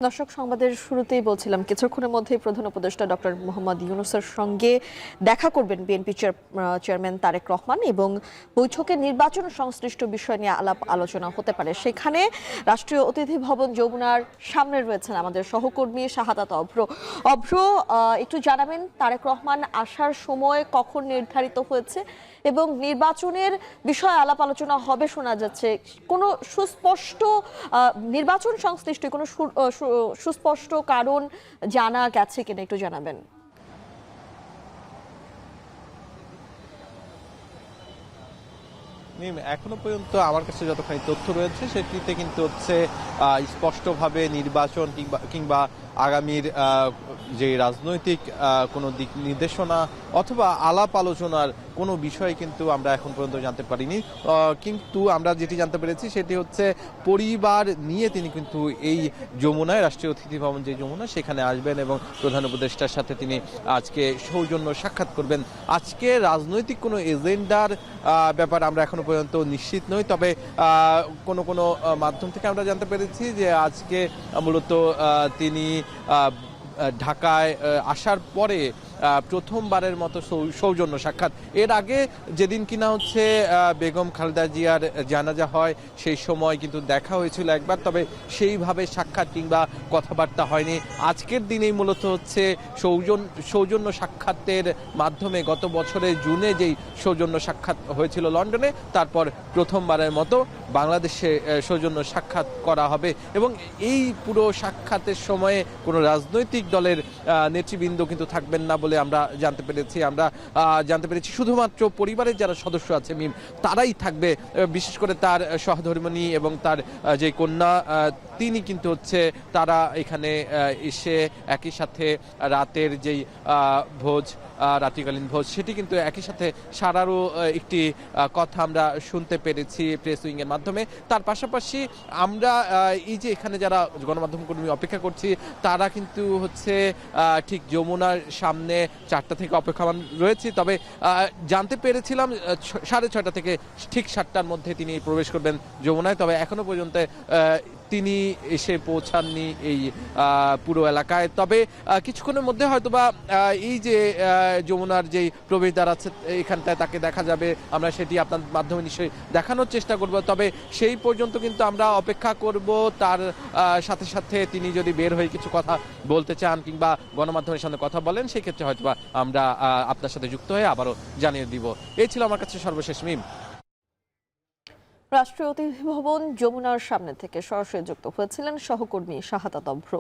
দর্শক সংবাদের শুরুতেই বলছিলাম কিছুক্ষণের মধ্যেই প্রধান উপদেষ্টা ডক্টর মোহাম্মদ ইউনূসের সঙ্গে দেখা করবেন বিএনপি চেয়ারম্যান তারেক রহমান এবং বৈঠকে নির্বাচন সংশ্লিষ্ট বিষয় নিয়ে আলাপ আলোচনা হতে পারে। সেখানে রাষ্ট্রীয় অতিথি ভবন যমুনার সামনে রয়েছেন আমাদের সহকর্মী শাহাদাত অভ্র। একটু জানাবেন তারেক রহমান আসার সময় কখন নির্ধারিত হয়েছে এবং নির্বাচনের বিষয়ে আলাপ আলোচনা হবে শোনা যাচ্ছে। কোনো সুস্পষ্ট নির্বাচন সংশ্লিষ্ট কোনো সুস্পষ্ট কারণ জানা গেছে কিনা একটু জানাবেন। এখনো পর্যন্ত আমার কাছে যতখানি তথ্য রয়েছে সেটিতে কিন্তু হচ্ছে স্পষ্টভাবে নির্বাচন কিংবা আগামীর যে রাজনৈতিক কোনো দিক নির্দেশনা অথবা আলাপ আলোচনার কোনো বিষয় কিন্তু আমরা এখন পর্যন্ত জানতে পারিনি। কিন্তু আমরা যেটি জানতে পেরেছি সেটি হচ্ছে পরিবার নিয়ে তিনি কিন্তু এই যমুনায় রাষ্ট্রীয় অতিথি ভবন যে যমুনা সেখানে আসবেন এবং প্রধান উপদেষ্টার সাথে তিনি আজকে সৌজন্য সাক্ষাৎ করবেন। আজকে রাজনৈতিক কোনো এজেন্ডার ব্যাপার আমরা এখনো পর্যন্ত নিশ্চিত নই, তবে কোনো কোনো মাধ্যম থেকে আমরা জানতে পেরেছি যে আজকে মূলত তিনি ঢাকায় আসার পরে প্রথমবারের মতো সৌজন্য সাক্ষাৎ। এর আগে যেদিন কিনা হচ্ছে বেগম খালেদা জিয়ার জানাজা হয় সেই সময় কিন্তু দেখা হয়েছিল একবার, তবে সেইভাবে সাক্ষাৎ কিংবা কথাবার্তা হয়নি। আজকের দিনেই মূলত হচ্ছে সৌজন্য সাক্ষাতের মাধ্যমে গত বছরের জুনে যেই সৌজন্য সাক্ষাৎ হয়েছিল লন্ডনে, তারপর প্রথমবারের মতো বাংলাদেশে সৌজন্য সাক্ষাৎ করা হবে এবং এই পুরো সাক্ষাতের সময়ে কোনো রাজনৈতিক দলের নেতৃবৃন্দ কিন্তু থাকবেন না বলে আমরা জানতে পেরেছি। শুধুমাত্র পরিবারের যারা সদস্য আছে তারাই থাকবে, বিশেষ করে তার সহধর্মিণী এবং তার যে কন্যা তিনি কিন্তু হচ্ছে তারা এখানে এসে একই সাথে রাতের যেই রাত্রিকালীন ভোজ সেটি কিন্তু একই সাথে সারারও একটি কথা আমরা শুনতে পেরেছি প্রেস উইং এর মাধ্যমে। তার পাশাপাশি আমরা এই যে এখানে যারা গণমাধ্যম কর্মী অপেক্ষা করছি তারা কিন্তু হচ্ছে ঠিক যমুনার সামনে 4টা থেকে অপেক্ষমান রয়েছে, তবে জানতে পেরেছিলাম 6:30 থেকে ঠিক 7টার মধ্যে তিনি প্রবেশ করবেন যমুনায়, তবে এখনো পর্যন্ত তিনি এসে পৌঁছাননি এই পুরো এলাকায়। তবে কিছুক্ষণের মধ্যে হয়তোবা এই যে যমুনার যেই প্রবেশদ্বার আছে এখানটায় তাকে দেখা যাবে, আমরা সেটি আপনার মাধ্যমে নিশ্চয়ই দেখানোর চেষ্টা করব। তবে সেই পর্যন্ত কিন্তু আমরা অপেক্ষা করব, তার সাথে সাথে তিনি যদি বের হয়ে কিছু কথা বলতে চান কিংবা গণমাধ্যমের সামনে কথা বলেন সেক্ষেত্রে হয়তোবা আমরা আপনার সাথে যুক্ত হয়ে আবারও জানিয়ে দিব। এই ছিল আমার কাছে সর্বশেষ মিম। রাষ্ট্রীয় অতিথি ভবন যমুনার সামনে থেকে সরাসরি যুক্ত হয়েছিলেন সহকর্মী শাহাদাত অভ্র।